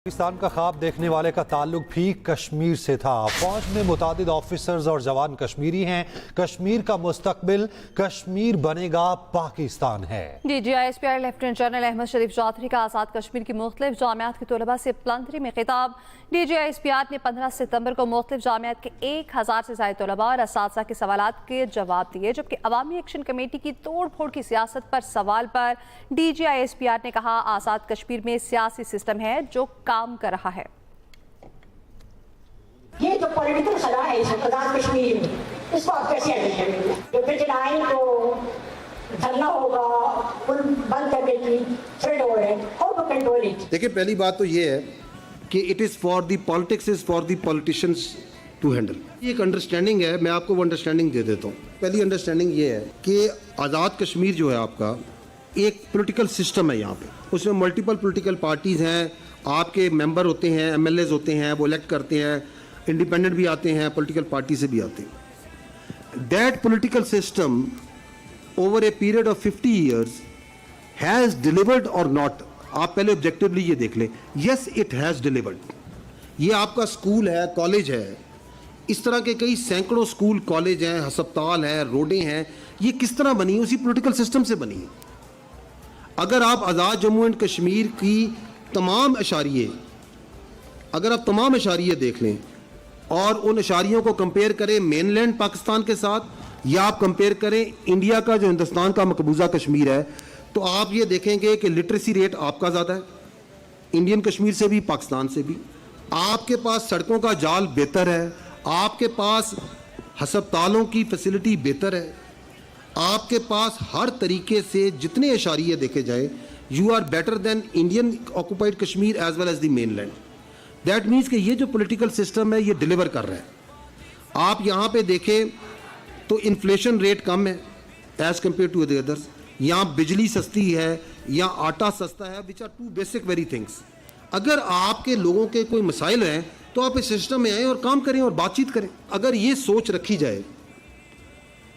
पाकिस्तान का ख्वाब देखने वाले का ताल्लुक भी कश्मीर से था। फौज में मुतादिद ऑफिसर्स और जवान कश्मीरी हैं। कश्मीर का मुस्तकबिल, कश्मीर बनेगा पाकिस्तान है। DGISPR लेफ्टिनेंट जनरल अहमद शरीफ चौधरी का आज़ाद कश्मीर की मुख्तलिफ जामियात के तलबा से प्लंथरी में खिताब। DGISPR ने 15 सितंबर को मुख्तलिफ जामियात के 1000 से ज़ायद तलबा और असातिज़ा के सवालात के जवाब दिए, जबकि अवामी एक्शन कमेटी की तोड़ फोड़ की सियासत पर सवाल पर DGISPR ने कहा आज़ाद कश्मीर में सियासी सिस्टम है जो काम कर रहा है। ये जो पॉलिटिकल खला है आज़ाद कश्मीर में, इसको आप कैसे हैंडल करेंगे? जो फिर चलाएं तो धरना होगा, पुल बंद करने की थ्रेड हो रहे हैं, हाउ टू कंट्रोल इट? देखिए, पहली बात तो ये है कि it is for the politics, is for the politicians to handle. ये एक अंडरस्टैंडिंग है, मैं आपको वो अंडरस्टैंडिंग दे देता हूँ। पहली अंडरस्टैंडिंग ये है कि आज़ाद कश्मीर जो है आपका एक पॉलिटिकल सिस्टम है। यहाँ पे उसमें मल्टीपल पॉलिटिकल पार्टीज़ हैं, आपके मेंबर होते हैं, MLAs होते हैं, वो इलेक्ट करते हैं, इंडिपेंडेंट भी आते हैं, पॉलिटिकल पार्टी से भी आते हैं। That political system over a period of 50 years has delivered और नॉट। आप पहले ऑब्जेक्टिवली ये देख लें, यस इट हैज़ डिलीवर्ड। ये आपका स्कूल है, कॉलेज है, इस तरह के कई सैकड़ों स्कूल कॉलेज हैं, अस्पताल हैं, रोडें हैं। ये किस तरह बनी? उसी पॉलिटिकल सिस्टम से बनी है। अगर आप आज़ाद जम्मू एंड कश्मीर की तमाम अशारिये, अगर आप तमाम अशारिये देख लें और उन अशारियों को कंपेयर करें मेनलैंड पाकिस्तान के साथ, या आप कंपेयर करें इंडिया का जो हिंदुस्तान का मकबूजा कश्मीर है, तो आप ये देखेंगे कि लिटरेसी रेट आपका ज़्यादा है, इंडियन कश्मीर से भी, पाकिस्तान से भी। आपके पास सड़कों का जाल बेहतर है, आपके पास हस्पतालों की फैसिलिटी बेहतर है, आपके पास हर तरीके से जितने इशारिये देखे जाए, you are better than Indian occupied Kashmir as well as the mainland. That means कि ये जो पॉलिटिकल सिस्टम है ये डिलीवर कर रहा है। आप यहाँ पे देखें तो इन्फ्लेशन रेट कम है as compare to the others. यहाँ बिजली सस्ती है, यहाँ आटा सस्ता है, which are two basic very things. अगर आपके लोगों के कोई मसाइल हैं तो आप इस सिस्टम में आएँ और काम करें और बातचीत करें। अगर ये सोच रखी जाए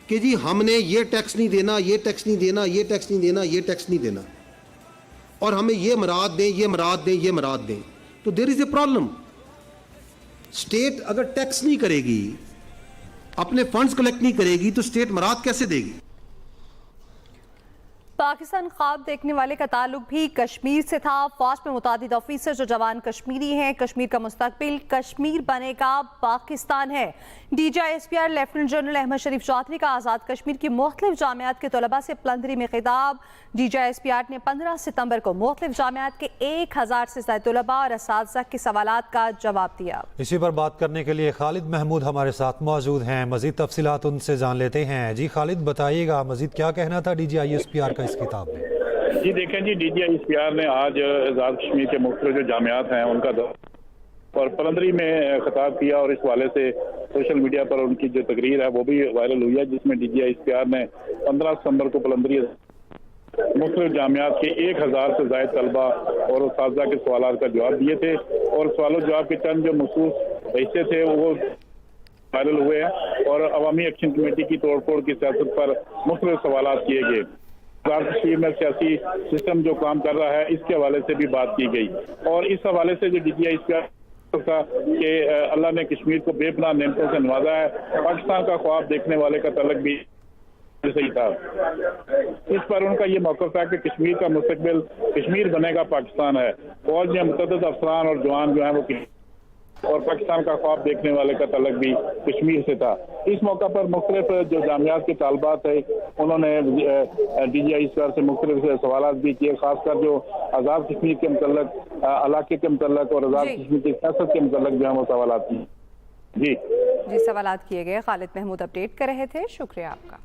कि जी हमने ये टैक्स नहीं देना, ये टैक्स नहीं देना, ये टैक्स नहीं देना, ये टैक्स नहीं देना, और हमें ये मराद दें, ये मराद दें, ये मराद दें, तो there is a problem. State अगर टैक्स नहीं करेगी, अपने फंड्स कलेक्ट नहीं करेगी, तो स्टेट मराद कैसे देगी? पाकिस्तान ख्वाब देखने वाले का ताल्लुक भी कश्मीर से था। फौज में मुतादिद ऑफिसर जो जवान कश्मीरी हैं। कश्मीर का मुस्तकबिल, कश्मीर बनेगा पाकिस्तान है। DGISPR लेफ्टिनेंट जनरल अहमद शरीफ चौधरी का आज़ाद कश्मीर की मुख्तलिफ जामियात के तलबा से प्लंथरी में खिताब। DGISPR ने 15 सितंबर को मुख्तलिफ जामियात के 1000 से ज़ायद तलबा और असातिज़ा के सवालात का जवाब दिया। इसी पर बात करने के लिए खालिद महमूद हमारे साथ मौजूद हैं। मजीद तफसीलात उनसे जान लेते हैं। जी खालिद, बताइएगा मजीद क्या कहना था DGISPR का इस किताब में? जी देखें जी, DGISPR ने आज आज़ाद कश्मीर के मुख्तलिफ जो जामियात हैं उनका और पलंदरी में खिताब किया, और इस हवाले से सोशल मीडिया पर उनकी जो तकरीर है वो भी वायरल हुई है, जिसमें DGISPR ने 15 सितंबर को पलंदरी मुख्तलिफ जामियात के 1000 से ज़ायद तलबा और असातिज़ा के सवालात का जवाब दिए थे, और सवाल जवाब के चंद जो मखसूस हिस्से थे वो वायरल हुए हैं, और अवामी एक्शन कमेटी की तोड़ फोड़ की सियासत पर मुख्तलिफ सवालात किए गए। आज़ाद कश्मीर में सियासी सिस्टम जो काम कर रहा है इसके हवाले से भी बात की गई, और इस हवाले से जो DGISPR का कि अल्लाह ने कश्मीर को बेपनाह नेमतों से नवाजा है, पाकिस्तान का ख्वाब देखने वाले का तलक भी सही था। इस पर उनका ये मौक़िफ़ है कि कश्मीर का मुस्तकबिल, कश्मीर बनेगा पाकिस्तान है। फौज में मुतअद्दिद अफसरान और जवान जो हैं वो और पाकिस्तान का ख्वाब देखने वाले का तलक भी कश्मीर से था। इस मौका पर मुख्तलिफ जो जामियात के तालबात है उन्होंने DGISPR से मुख्तलिफ सवालात भी किए, खासकर जो आज़ाद कश्मीर के मतलब इलाके के मतलब और आज़ाद कश्मीर की सियासत के मतलब जो है वो सवालात किए। जी सवालात किए गए। खालिद महमूद अपडेट कर रहे थे, शुक्रिया आपका।